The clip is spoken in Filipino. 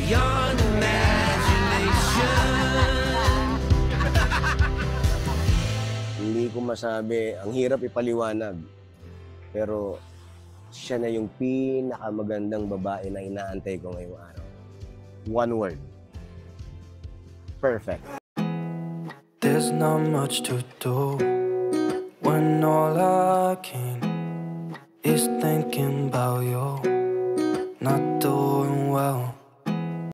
beyond imagination. Hindi ko masabi, ang hirap ipaliwanag. Pero siya na yung pinakamagandang babae na inaantay ko ngayong araw. One word. Perfect. There's not much to do when all I can is thinking about you not doing well.